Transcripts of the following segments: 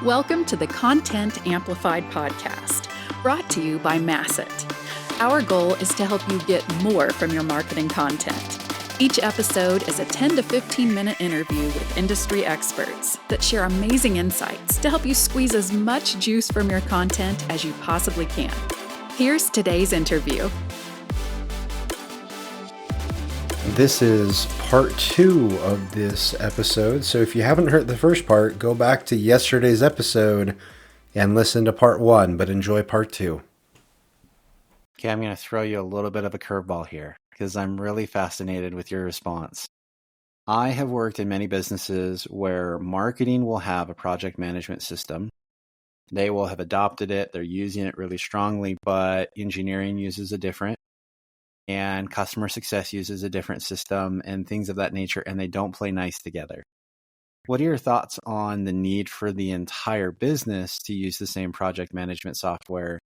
Welcome to the Content Amplified podcast, brought to you by Masset. Our goal is to help you get more from your marketing content. Each episode is a 10 to 15 minute interview with industry experts that share amazing insights to help you squeeze as much juice from your content as you possibly can. Here's today's interview. This is part 2 of this episode. So if you haven't heard the first part, go back to yesterday's episode and listen to part 1, but enjoy part 2. Okay, I'm going to throw you a little bit of a curveball here because I'm really fascinated with your response. I have worked in many businesses where marketing will have a project management system. They will have adopted it. They're using it really strongly, but engineering uses a different, and customer success uses a different system and things of that nature, and they don't play nice together. What are your thoughts on the need for the entire business to use the same project management software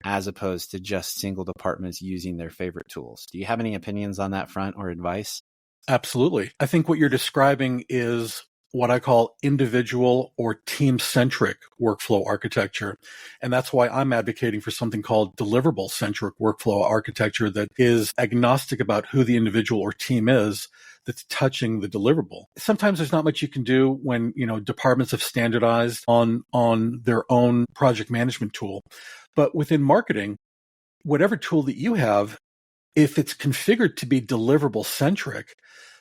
as opposed to just single departments using their favorite tools? Do you have any opinions on that front or advice? Absolutely. I think what you're describing is what I call individual or team-centric workflow architecture. And that's why I'm advocating for something called deliverable-centric workflow architecture that is agnostic about who the individual or team is that's touching the deliverable. Sometimes there's not much you can do when, departments have standardized on their own project management tool. But within marketing, whatever tool that you have, if it's configured to be deliverable-centric,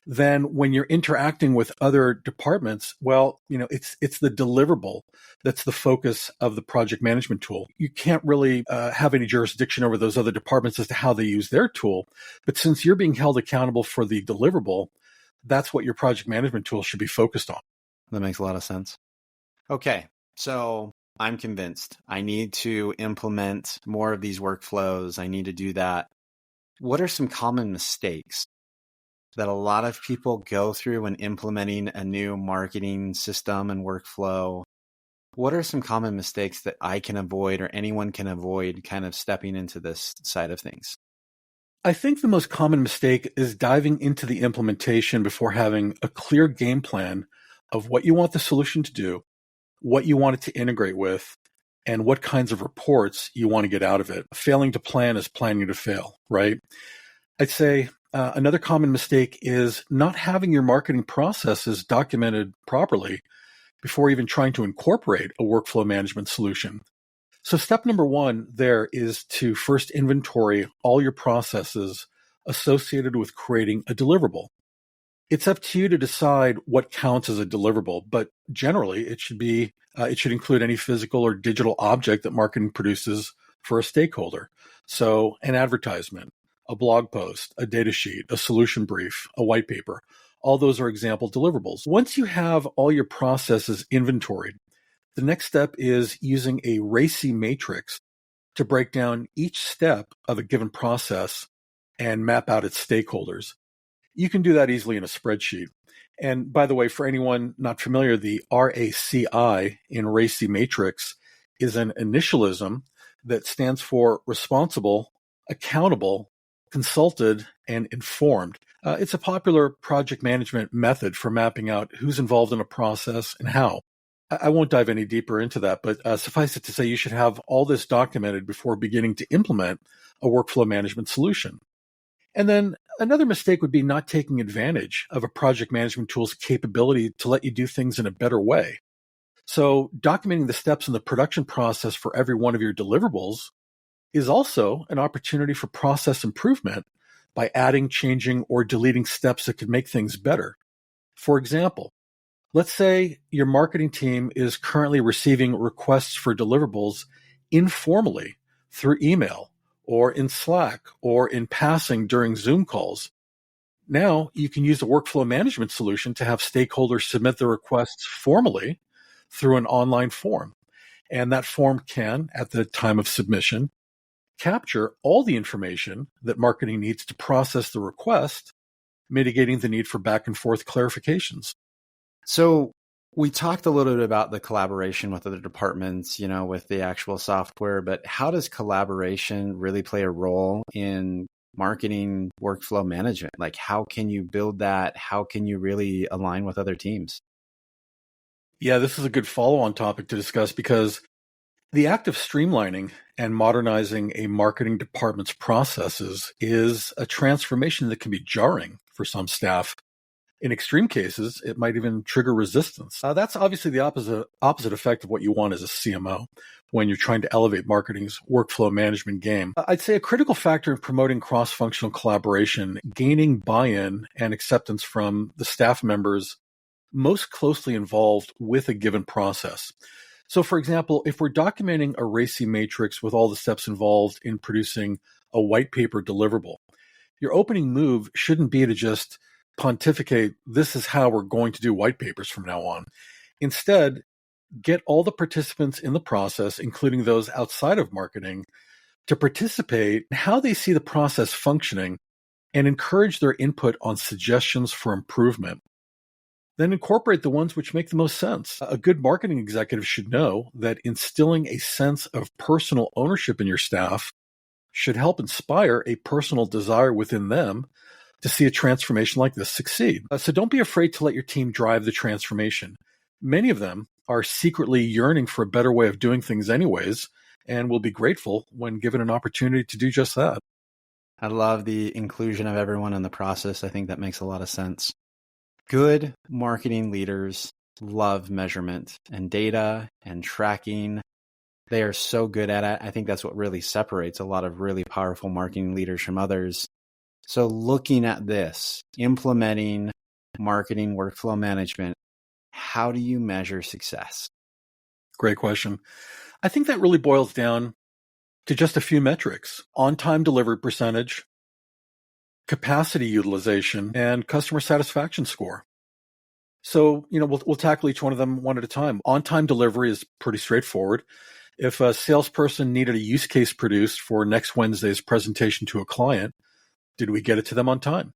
then when you're interacting with other departments, it's the deliverable that's the focus of the project management tool. You can't really have any jurisdiction over those other departments as to how they use their tool. But since you're being held accountable for the deliverable, that's what your project management tool should be focused on. That makes a lot of sense. Okay, so I'm convinced I need to implement more of these workflows. I need to do that. What are some common mistakes that a lot of people go through when implementing a new marketing system and workflow? What are some common mistakes that I can avoid or anyone can avoid kind of stepping into this side of things? I think the most common mistake is diving into the implementation before having a clear game plan of what you want the solution to do, what you want it to integrate with, and what kinds of reports you want to get out of it. Failing to plan is planning to fail, right? I'd say another common mistake is not having your marketing processes documented properly before even trying to incorporate a workflow management solution. So step number 1 there is to first inventory all your processes associated with creating a deliverable. It's up to you to decide what counts as a deliverable, but generally it should include any physical or digital object that marketing produces for a stakeholder. So an advertisement, a blog post, a data sheet, a solution brief, a white paper. All those are example deliverables. Once you have all your processes inventoried, the next step is using a RACI matrix to break down each step of a given process and map out its stakeholders. You can do that easily in a spreadsheet. And by the way, for anyone not familiar, the RACI in RACI matrix is an initialism that stands for responsible, accountable, consulted, and informed. It's a popular project management method for mapping out who's involved in a process and how. I won't dive any deeper into that, but suffice it to say you should have all this documented before beginning to implement a workflow management solution. And then another mistake would be not taking advantage of a project management tool's capability to let you do things in a better way. So documenting the steps in the production process for every one of your deliverables is also an opportunity for process improvement by adding, changing, or deleting steps that could make things better. For example, let's say your marketing team is currently receiving requests for deliverables informally through email or in Slack or in passing during Zoom calls. Now you can use a workflow management solution to have stakeholders submit their requests formally through an online form. And that form can, at the time of submission, capture all the information that marketing needs to process the request, mitigating the need for back and forth clarifications. So we talked a little bit about the collaboration with other departments, with the actual software, but how does collaboration really play a role in marketing workflow management? Like, how can you build that? How can you really align with other teams? Yeah, this is a good follow-on topic to discuss because the act of streamlining and modernizing a marketing department's processes is a transformation that can be jarring for some staff. In extreme cases, it might even trigger resistance. That's obviously the opposite effect of what you want as a CMO when you're trying to elevate marketing's workflow management game. I'd say a critical factor in promoting cross-functional collaboration, gaining buy-in and acceptance from the staff members most closely involved with a given process. So, for example, if we're documenting a RACI matrix with all the steps involved in producing a white paper deliverable, your opening move shouldn't be to just pontificate, this is how we're going to do white papers from now on. Instead, get all the participants in the process, including those outside of marketing, to participate in how they see the process functioning and encourage their input on suggestions for improvement. Then incorporate the ones which make the most sense. A good marketing executive should know that instilling a sense of personal ownership in your staff should help inspire a personal desire within them to see a transformation like this succeed. So don't be afraid to let your team drive the transformation. Many of them are secretly yearning for a better way of doing things anyways, and will be grateful when given an opportunity to do just that. I love the inclusion of everyone in the process. I think that makes a lot of sense. Good marketing leaders love measurement and data and tracking. They are so good at it. I think that's what really separates a lot of really powerful marketing leaders from others. So looking at this, implementing marketing workflow management, how do you measure success? Great question. I think that really boils down to just a few metrics: on-time delivery percentage, capacity utilization, and customer satisfaction score. So, we'll tackle each one of them one at a time. On-time delivery is pretty straightforward. If a salesperson needed a use case produced for next Wednesday's presentation to a client, did we get it to them on time?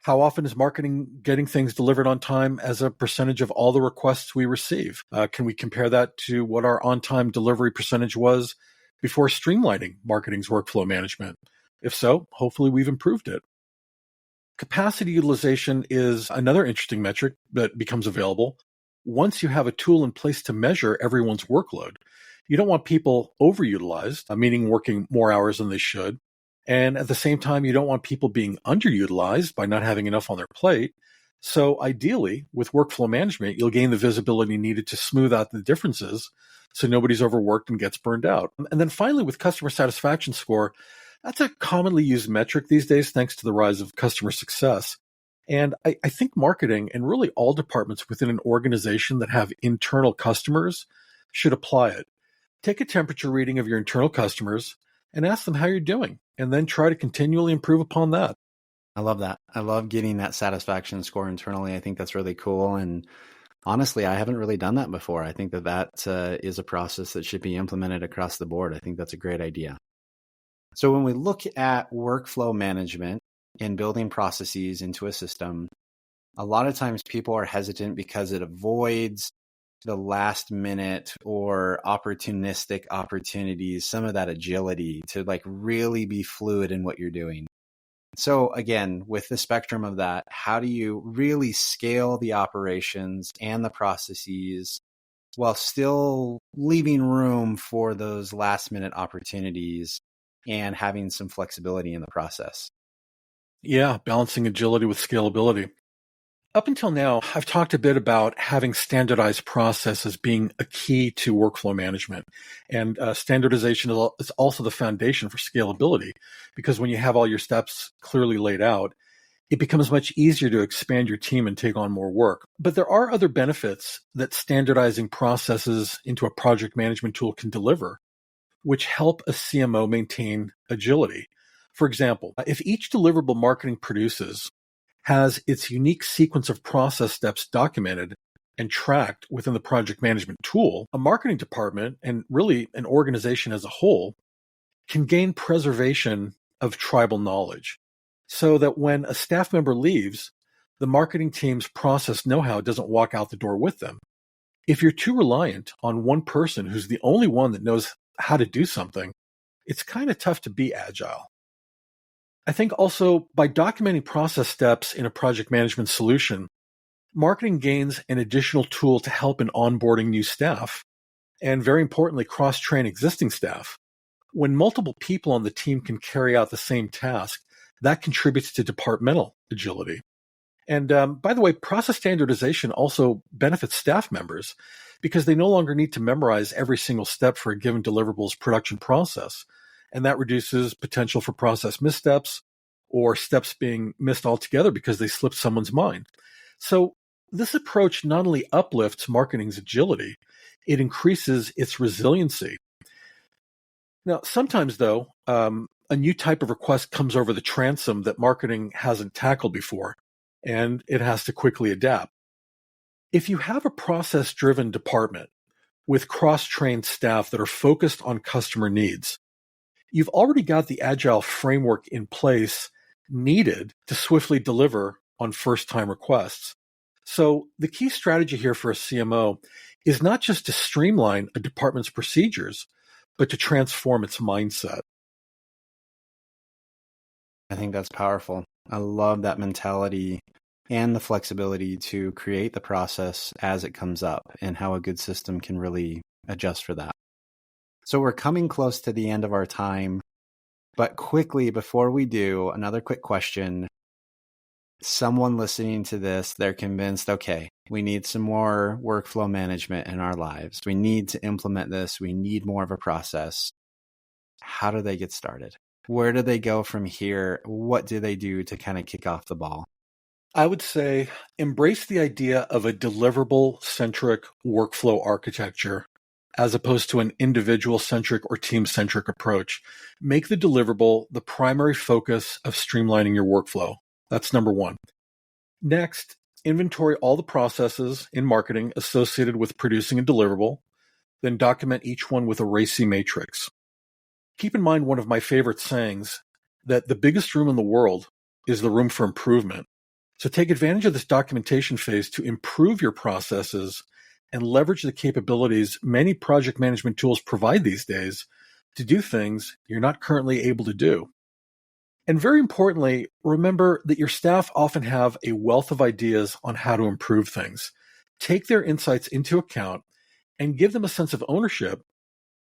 How often is marketing getting things delivered on time as a percentage of all the requests we receive? Can we compare that to what our on-time delivery percentage was before streamlining marketing's workflow management? If so, hopefully we've improved it. Capacity utilization is another interesting metric that becomes available once you have a tool in place to measure everyone's workload. You don't want people overutilized, meaning working more hours than they should. And at the same time, you don't want people being underutilized by not having enough on their plate. So ideally, with workflow management, you'll gain the visibility needed to smooth out the differences so nobody's overworked and gets burned out. And then finally, with customer satisfaction score, that's a commonly used metric these days, thanks to the rise of customer success. And I think marketing and really all departments within an organization that have internal customers should apply it. Take a temperature reading of your internal customers and ask them how you're doing, and then try to continually improve upon that. I love that. I love getting that satisfaction score internally. I think that's really cool. And honestly, I haven't really done that before. I think that is a process that should be implemented across the board. I think that's a great idea. So when we look at workflow management and building processes into a system, a lot of times people are hesitant because it avoids the last minute or opportunistic opportunities, some of that agility to really be fluid in what you're doing. So again, with the spectrum of that, how do you really scale the operations and the processes while still leaving room for those last minute opportunities and having some flexibility in the process? Yeah, balancing agility with scalability. Up until now, I've talked a bit about having standardized processes being a key to workflow management. And standardization is also the foundation for scalability, because when you have all your steps clearly laid out, it becomes much easier to expand your team and take on more work. But there are other benefits that standardizing processes into a project management tool can deliver, which help a CMO maintain agility. For example, if each deliverable marketing produces has its unique sequence of process steps documented and tracked within the project management tool, a marketing department, and really an organization as a whole, can gain preservation of tribal knowledge, so that when a staff member leaves, the marketing team's process know-how doesn't walk out the door with them. If you're too reliant on one person who's the only one that knows how to do something, it's kind of tough to be agile. I think also by documenting process steps in a project management solution, Marketing gains an additional tool to help in onboarding new staff, and very importantly, cross-train existing staff. When multiple people on the team can carry out the same task, that contributes to departmental agility. And by the way, process standardization also benefits staff members because they no longer need to memorize every single step for a given deliverables production process. And that reduces potential for process missteps or steps being missed altogether because they slipped someone's mind. So this approach not only uplifts marketing's agility, it increases its resiliency. Now, sometimes, though, a new type of request comes over the transom that marketing hasn't tackled before, and it has to quickly adapt. If you have a process-driven department with cross-trained staff that are focused on customer needs, you've already got the agile framework in place needed to swiftly deliver on first-time requests. So the key strategy here for a CMO is not just to streamline a department's procedures, but to transform its mindset. I think that's powerful. I love that mentality and the flexibility to create the process as it comes up and how a good system can really adjust for that. So we're coming close to the end of our time, but quickly before we do, another quick question. Someone listening to this, they're convinced, okay, we need some more workflow management in our lives. We need to implement this. We need more of a process. How do they get started? Where do they go from here? What do they do to kind of kick off the ball? I would say embrace the idea of a deliverable-centric workflow architecture as opposed to an individual-centric or team-centric approach. Make the deliverable the primary focus of streamlining your workflow. That's number one. Next, inventory all the processes in marketing associated with producing a deliverable, then document each one with a RACI matrix. Keep in mind one of my favorite sayings, that the biggest room in the world is the room for improvement. So take advantage of this documentation phase to improve your processes and leverage the capabilities many project management tools provide these days to do things you're not currently able to do. And very importantly, remember that your staff often have a wealth of ideas on how to improve things. Take their insights into account and give them a sense of ownership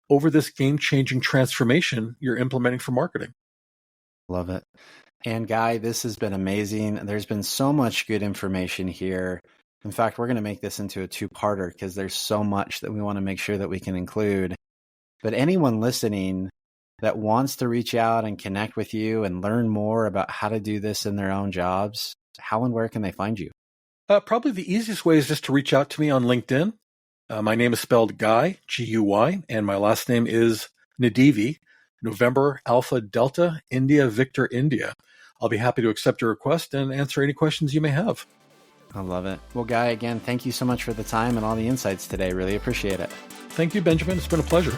over this game-changing transformation you're implementing for marketing. Love it. And Guy, this has been amazing. There's been so much good information here. In fact, we're going to make this into a two-parter because there's so much that we want to make sure that we can include. But anyone listening that wants to reach out and connect with you and learn more about how to do this in their own jobs, how and where can they find you? Probably the easiest way is just to reach out to me on LinkedIn. My name is spelled Guy, G-U-Y, and my last name is Nadivi, November, Alpha, Delta, India, Victor, India. I'll be happy to accept your request and answer any questions you may have. I love it. Well, Guy, again, thank you so much for the time and all the insights today. Really appreciate it. Thank you, Benjamin. It's been a pleasure.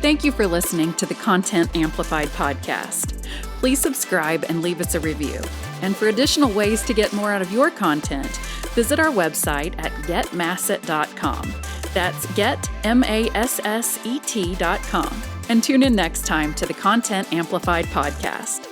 Thank you for listening to the Content Amplified podcast. Please subscribe and leave us a review. And for additional ways to get more out of your content, visit our website at getmasset.com. That's getmasset.com. And tune in next time to the Content Amplified podcast.